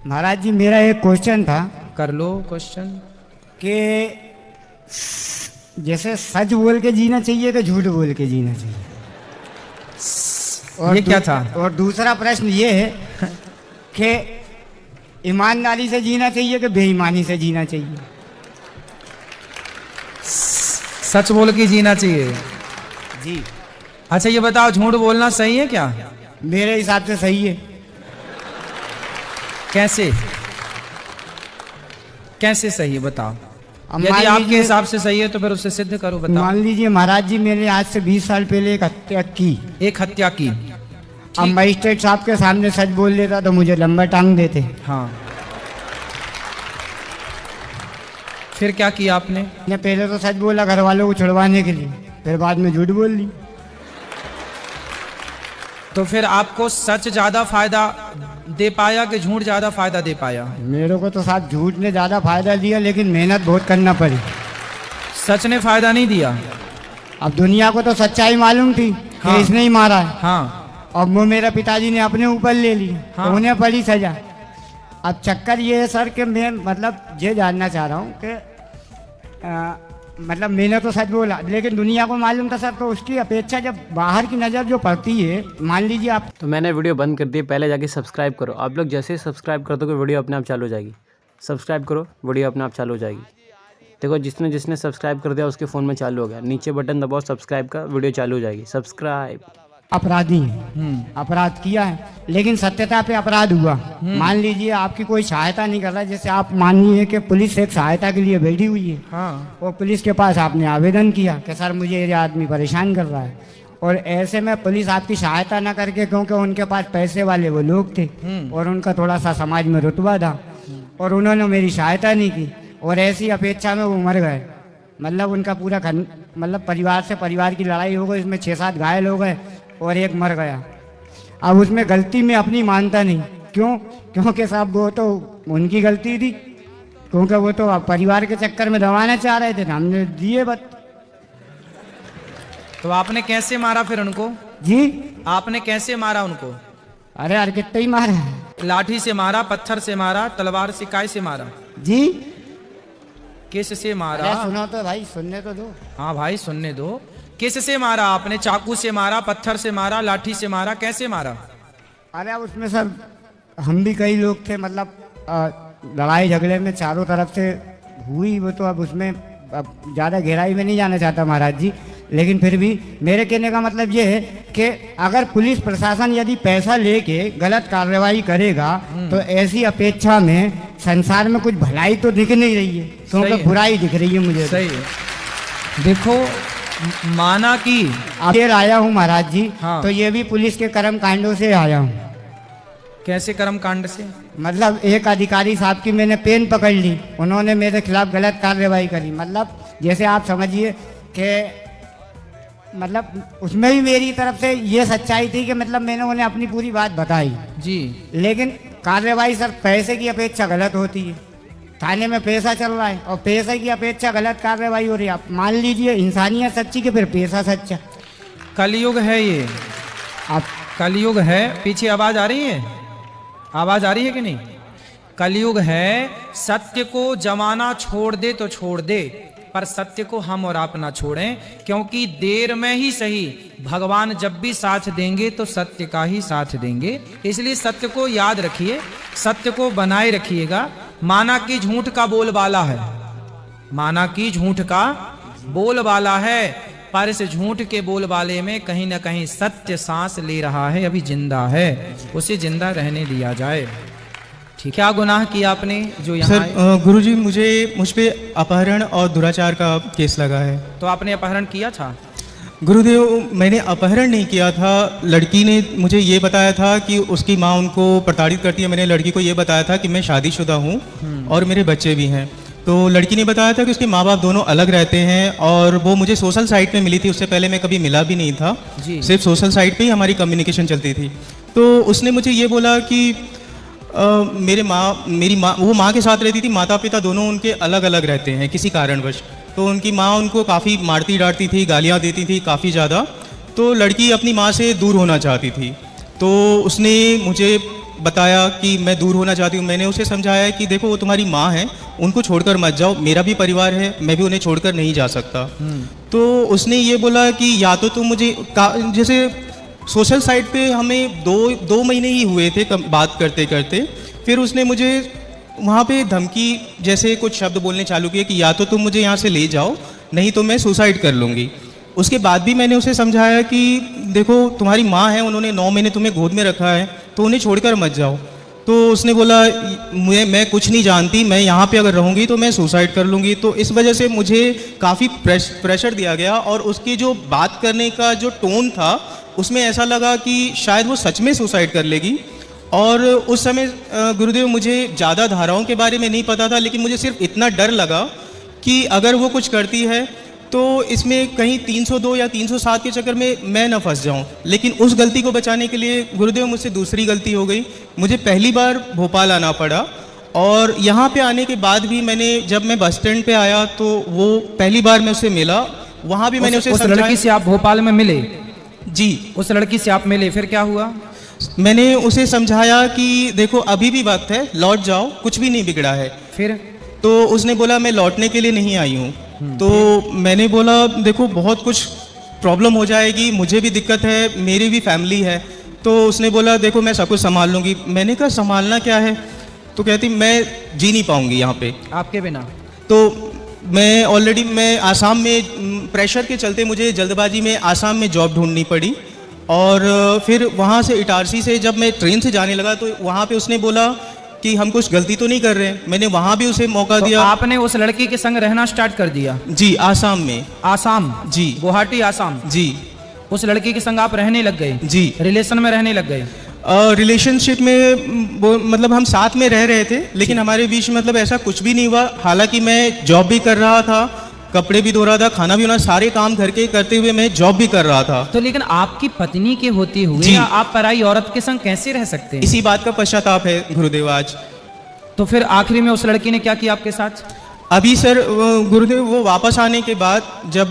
महाराज जी मेरा एक क्वेश्चन था कर लो क्वेश्चन। कि जैसे सच बोल के जीना चाहिए कि झूठ बोल के जीना चाहिए? ये क्या था? और दूसरा प्रश्न ये है कि ईमानदारी से जीना चाहिए कि बेईमानी से जीना चाहिए? सच बोल के जीना चाहिए जी। अच्छा ये बताओ, झूठ बोलना सही है क्या? मेरे हिसाब से सही है। कैसे कैसे सही है बताओ? अब यदि मान आपके लीजिए- हिसाब से सही है तो फिर उससे सिद्ध करो, बताओ। मान लीजिए महाराज जी मैंने आज से 20 साल पहले एक हत्या की। एक हत्या की, अब मजिस्ट्रेट साहब के सामने सच बोल देता तो मुझे लंबा टांग देते। हाँ, फिर क्या किया आपने? मैंने पहले तो सच बोला घर वालों को छुड़वाने के लिए, फिर बाद में झूठ बोल ली। तो फिर आपको सच ज्यादा फायदा दे पाया कि झूठ ज्यादा फायदा दे पाया? मेरे को तो साहब झूठ ने ज़्यादा फायदा दिया, लेकिन मेहनत बहुत करना पड़ी। सच ने फायदा नहीं दिया। अब दुनिया को तो सच्चाई मालूम थी कि हाँ। इसने ही मारा है। हाँ, अब वो मेरे पिताजी ने अपने ऊपर ले ली, हाँ। तो उन्हें पड़ी सजा। अब चक्कर ये है सर कि मैं मतलब ये जानना चाह रहा हूँ कि मतलब मैंने तो सच बोला, लेकिन दुनिया को मालूम था सर, तो उसकी अपेक्षा जब बाहर की नज़र जो पड़ती है, मान लीजिए आप। तो मैंने वीडियो बंद कर दी, पहले जाके सब्सक्राइब करो। आप लोग जैसे ही सब्सक्राइब कर दोगे वीडियो अपने आप चालू हो जाएगी। सब्सक्राइब करो, वीडियो अपने आप चालू हो जाएगी। देखो जिसने जिसने सब्सक्राइब कर दिया उसके फ़ोन में चालू हो गया। नीचे बटन दबाओ सब्सक्राइब का, वीडियो चालू हो जाएगी। सब्सक्राइब। अपराधी हैं, अपराध किया है, लेकिन सत्यता पे अपराध हुआ। मान लीजिए आपकी कोई सहायता नहीं कर रहा, जैसे आप मानिए कि पुलिस एक सहायता के लिए बैठी हुई है। हाँ, और पुलिस के पास आपने आवेदन किया कि सर मुझे ये आदमी परेशान कर रहा है, और ऐसे में पुलिस आपकी सहायता ना करके, क्योंकि उनके पास पैसे वाले वो लोग थे और उनका थोड़ा सा समाज में रुतबा था, और उन्होंने मेरी सहायता नहीं की, और ऐसी अपेक्षा में वो मर गए। मतलब उनका पूरा मतलब परिवार से परिवार की लड़ाई हो गई, इसमें 6-7 घायल हो गए और एक मर गया। अब उसमें गलती मैं अपनी मानता नहीं। क्यों? क्योंकि साहब वो तो उनकी गलती थी, क्योंकि वो तो परिवार के चक्कर में दबाना चाह रहे थे, हमने दिए बत। तो आपने कैसे मारा फिर उनको? जी, आपने कैसे मारा उनको? अरे यार कितना ही मारा है। लाठी से मारा, पत्थर से मारा, तलवार से, काय से मारा? जी, किस से मारा? अरे सुनो तो भाई, सुनने तो दो। हाँ भाई सुनने दो। किस से मारा आपने? चाकू से मारा, पत्थर से मारा, लाठी से मारा, कैसे मारा? अरे अब उसमें सर हम भी कई लोग थे, मतलब लड़ाई झगड़े में चारों तरफ से हुई वो, तो अब उसमें अब ज़्यादा गहराई में नहीं जाना चाहता महाराज जी, लेकिन फिर भी मेरे कहने का मतलब ये है कि अगर पुलिस प्रशासन यदि पैसा लेके गलत कार्रवाई करेगा तो ऐसी अपेक्षा में संसार में कुछ भलाई तो दिख नहीं रही है, क्योंकि बुराई दिख रही है मुझे। सही है। देखो माना कि फिर आया हूँ महाराज जी। हाँ। तो ये भी पुलिस के कर्म कांडों से आया हूँ। कैसे कर्म कांड से? मतलब एक अधिकारी साहब की मैंने पेन पकड़ ली, उन्होंने मेरे खिलाफ गलत कार्रवाई करी। मतलब जैसे आप समझिए कि मतलब उसमें भी मेरी तरफ से ये सच्चाई थी कि मतलब मैंने उन्हें अपनी पूरी बात बताई जी, लेकिन कार्रवाई सर पैसे की अपेक्षा गलत होती है। थाने में पैसा चल रहा है और पैसे की अपेक्षा गलत कार्रवाई हो रही है। आप मान लीजिए इंसानियत सच्ची कि फिर पैसा सच्चा। कलयुग है ये, आप कलयुग है। पीछे आवाज आ रही है? आवाज आ रही है कि नहीं? कलयुग है। सत्य को जमाना छोड़ दे तो छोड़ दे, पर सत्य को हम और आप ना छोड़ें, क्योंकि देर में ही सही भगवान जब भी साथ देंगे तो सत्य का ही साथ देंगे। इसलिए सत्य को याद रखिए, सत्य को बनाए रखिएगा। माना कि झूठ का बोलबाला है, माना कि झूठ का बोलबाला है, पर इस झूठ के बोलबाले में कहीं ना कहीं सत्य सांस ले रहा है, अभी जिंदा है, उसे जिंदा रहने दिया जाए। ठीक, क्या गुनाह किया आपने जो यहाँ? सर गुरुजी मुझ पे अपहरण और दुराचार का केस लगा है। तो आपने अपहरण किया था? गुरुदेव मैंने अपहरण नहीं किया था, लड़की ने मुझे ये बताया था कि उसकी माँ उनको प्रताड़ित करती है। मैंने लड़की को ये बताया था कि मैं शादीशुदा हूँ और मेरे बच्चे भी हैं। तो लड़की ने बताया था कि उसके माँ बाप दोनों अलग रहते हैं, और वो मुझे सोशल साइट पे मिली थी, उससे पहले मैं कभी मिला भी नहीं था जी। सिर्फ सोशल साइट पे ही हमारी कम्युनिकेशन चलती थी। तो उसने मुझे ये बोला कि मेरी माँ वो माँ के साथ रहती थी, माता पिता दोनों उनके अलग अलग रहते हैं किसी कारणवश। तो उनकी माँ उनको काफ़ी मारती डांटती थी, गालियाँ देती थी काफ़ी ज़्यादा। तो लड़की अपनी माँ से दूर होना चाहती थी। तो उसने मुझे बताया कि मैं दूर होना चाहती हूँ। मैंने उसे समझाया कि देखो वो तुम्हारी माँ है, उनको छोड़कर मत जाओ, मेरा भी परिवार है, मैं भी उन्हें छोड़कर नहीं जा सकता। तो उसने ये बोला कि या तो तुम मुझे जैसे सोशल साइट पे हमें दो महीने ही हुए थे बात करते करते, फिर उसने मुझे वहाँ पे धमकी जैसे कुछ शब्द बोलने चालू किए कि या तो तुम मुझे यहाँ से ले जाओ, नहीं तो मैं सुसाइड कर लूँगी। उसके बाद भी मैंने उसे समझाया कि देखो तुम्हारी माँ है, उन्होंने 9 महीने तुम्हें गोद में रखा है, तो उन्हें छोड़कर मत जाओ। तो उसने बोला मैं कुछ नहीं जानती, मैं यहाँ पे अगर रहूँगी तो मैं सुसाइड कर लूँगी। तो इस वजह से मुझे काफ़ी प्रेशर दिया गया और उसकी जो बात करने का जो टोन था उसमें ऐसा लगा कि शायद वो सच में सुसाइड कर लेगी। और उस समय गुरुदेव मुझे ज़्यादा धाराओं के बारे में नहीं पता था, लेकिन मुझे सिर्फ इतना डर लगा कि अगर वो कुछ करती है तो इसमें कहीं 302 या 307 के चक्कर में मैं न फंस जाऊं। लेकिन उस गलती को बचाने के लिए गुरुदेव मुझसे दूसरी गलती हो गई। मुझे पहली बार भोपाल आना पड़ा और यहाँ पे आने के बाद भी जब मैं बस स्टैंड पे आया तो वो पहली बार मैं उससे मिला, वहाँ भी मैंने उस लड़की से आप भोपाल में मिले? जी, उस लड़की से आप मिले, फिर क्या हुआ? मैंने उसे समझाया कि देखो अभी भी वक्त है, लौट जाओ, कुछ भी नहीं बिगड़ा है। फिर तो उसने बोला मैं लौटने के लिए नहीं आई हूँ। तो मैंने बोला देखो बहुत कुछ प्रॉब्लम हो जाएगी, मुझे भी दिक्कत है, मेरी भी फैमिली है। तो उसने बोला देखो मैं सब कुछ संभाल लूँगी। मैंने कहा संभालना क्या है? तो कहती मैं जी नहीं पाऊँगी यहाँ पे आपके बिना। तो मैं आसाम में प्रेशर के चलते मुझे जल्दबाजी में आसाम में जॉब ढूंढनी पड़ी। और फिर वहाँ से इटारसी से जब मैं ट्रेन से जाने लगा तो वहाँ पे उसने बोला कि हम कुछ गलती तो नहीं कर रहे हैं। मैंने वहाँ भी उसे मौका दिया। आपने उस लड़की के संग रहना स्टार्ट कर दिया? जी, आसाम में। आसाम? जी, गुवाहाटी आसाम। जी, उस लड़की के संग आप रहने लग गए? जी, रिलेशन में रहने लग गए? रिलेशनशिप में मतलब हम साथ में रह रहे थे, लेकिन हमारे बीच में मतलब ऐसा कुछ भी नहीं हुआ। हालांकि मैं जॉब भी कर रहा था, कपड़े भी धो रहा था, खाना भी बना, सारे काम घर के करते हुए मैं जॉब भी कर रहा था। तो लेकिन आपकी पत्नी के होते हुए आप पराई औरत के संग कैसे रह सकते हैं? इसी बात का पश्चाताप है गुरुदेव आज। तो फिर आखिरी में उस लड़की ने क्या किया आपके साथ? अभी सर गुरुदेव वो वापस आने के बाद जब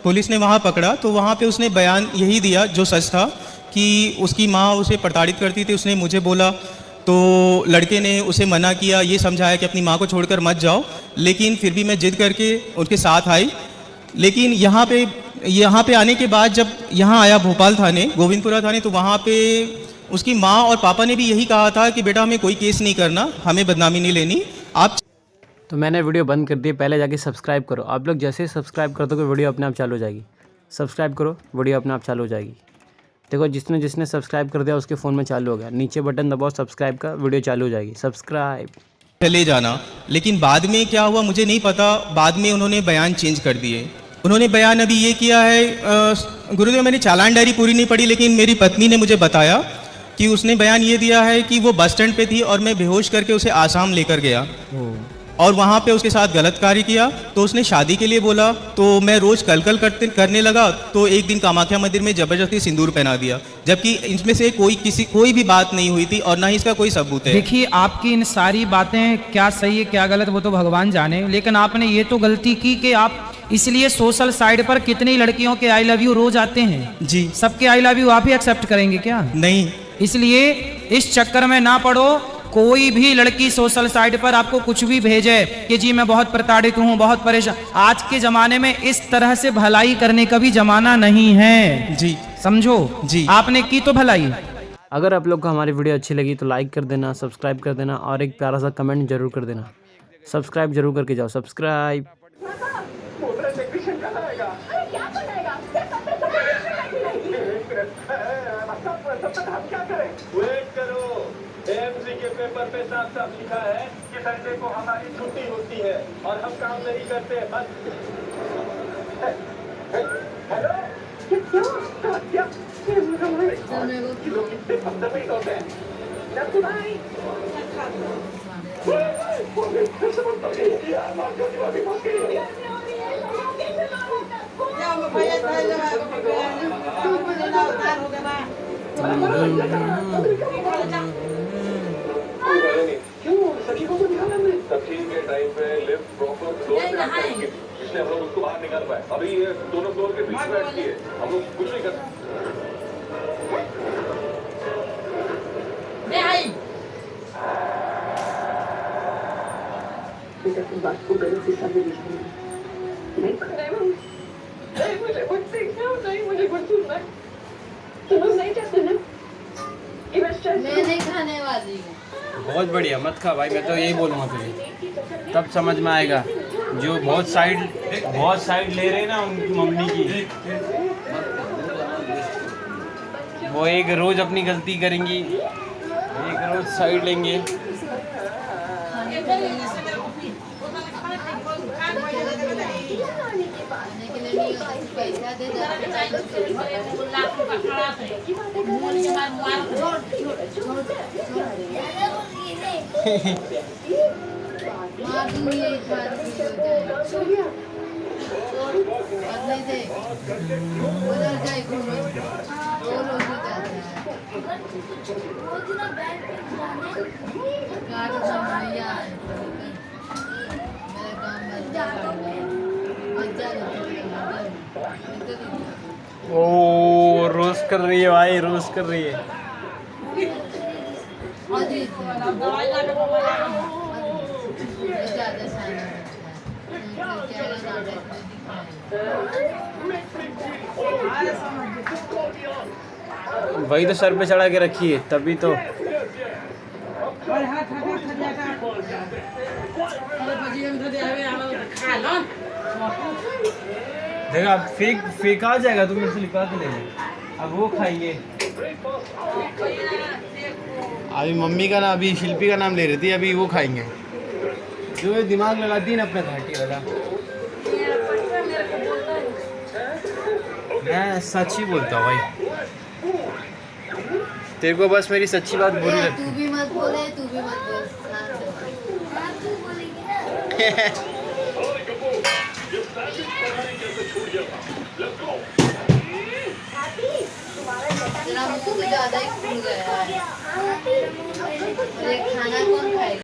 पुलिस ने वहाँ पकड़ा तो वहाँ पे उसने बयान यही दिया जो सच था कि उसकी माँ उसे प्रताड़ित करती थी। उसने मुझे बोला तो लड़के ने उसे मना किया, ये समझाया कि अपनी माँ को छोड़कर मत जाओ, लेकिन फिर भी मैं जिद करके उनके साथ आई। लेकिन यहाँ पे आने के बाद जब यहाँ आया भोपाल थाने, गोविंदपुरा थाने, तो वहाँ पे उसकी माँ और पापा ने भी यही कहा था कि बेटा हमें कोई केस नहीं करना, हमें बदनामी नहीं लेनी आप। तो मैंने वीडियो बंद कर दी, पहले जाके सब्सक्राइब करो। आप लोग जैसे ही सब्सक्राइब कर दोगे वीडियो अपने आप चालू हो जाएगी। सब्सक्राइब करो, वीडियो अपने आप चालू हो जाएगी। देखो जिसने सब्सक्राइब कर दिया उसके फ़ोन में चालू हो गया, नीचे बटन दबाओ सब्सक्राइब का, वीडियो चालू हो जाएगी। सब्सक्राइब चले जाना। लेकिन बाद में क्या हुआ मुझे नहीं पता, बाद में उन्होंने बयान चेंज कर दिए। उन्होंने बयान अभी ये किया है, गुरुदेव मैंने चालान डायरी पूरी नहीं पढ़ी, लेकिन मेरी पत्नी ने मुझे बताया कि उसने बयान ये दिया है कि वो बस स्टैंड पे थी और मैं बेहोश करके उसे आसाम लेकर गया और वहाँ पे उसके साथ गलत कार्य किया। तो उसने शादी के लिए बोला, तो मैं रोज़ कल करने लगा। तो एक दिन कामाख्या मंदिर में ज़बरदस्ती सिंदूर पहना दिया, जबकि इसमें से कोई भी बात नहीं हुई थी और ना ही इसका कोई सबूत है। देखिए आपकी इन सारी बातें क्या सही है क्या गलत वो तो भगवान जाने, लेकिन आपने ये तो गलती की कि आप इसलिए सोशल साइट पर कितनी लड़कियों के आई लव यू रोज आते हैं। जी, सबके आई लव यू आप ही एक्सेप्ट करेंगे क्या? नहीं। इसलिए इस चक्कर में ना पड़ो। कोई भी लड़की सोशल साइट पर आपको कुछ भी भेजे कि जी मैं बहुत प्रताड़ित हूँ, बहुत परेशान, आज के जमाने में इस तरह से भलाई करने का भी जमाना नहीं है। जी, समझो। जी, आपने की तो भलाई। अगर आप लोग को हमारी वीडियो अच्छी लगी तो लाइक कर देना, सब्सक्राइब कर देना और एक प्यारा सा कमेंट जरूर कर देना। सब्सक्राइब जरूर करके जाओ। सब्सक्राइब। एएमसी के पेपर पे साफ साफ लिखा है कि संडे को हमारी छुट्टी होती है और हम काम नहीं करते। बस हेलो क्या लोग कितने बदतमीज होते हैं। सखी के टाइम पे लिफ्ट प्रॉपर फ्लोर पे आकर इसलिए हम लोग उसको बाहर निकाल पाए। अभी ये दोनों फ्लोर के बीच में बैठती है, हम लोग कुछ नहीं कर सकते। बेटा तुम बात को गलत दिशा में नहीं मुझे कुछ सीखना नहीं, मुझे कुछ सुनना तुम लोग नहीं चाहते ना कि मैं नहीं खाने वाली हूँ। बहुत बढ़िया, मत खा भाई, मैं तो यही बोलूँगा तुझे, तब समझ में आएगा। जो बहुत साइड ले रहे हैं ना उनकी मम्मी की, वो एक रोज़ अपनी गलती करेंगी, एक रोज़ साइड लेंगे। पैसा दे ओ रोस्ट कर रही है भाई, रोस्ट कर रही है। वही तो सर पे चढ़ा के रखी है, तभी तो। देखा फेंका जाएगा, तुम इसे लिखा के ले लो। अब वो खाएंगे। अभी मम्मी का ना, अभी शिल्पी का नाम ले रही थी, अभी वो खाएंगे। जो दिमाग लगाती है ना अपना घाटी वाला। मैं सच ही बोलता हूँ भाई, तेरे को बस मेरी सच्ची बात बुरी लगती है। तू भी मत बोल। ज़्यादा ही खुल गया है। खाना कौन खाएगा?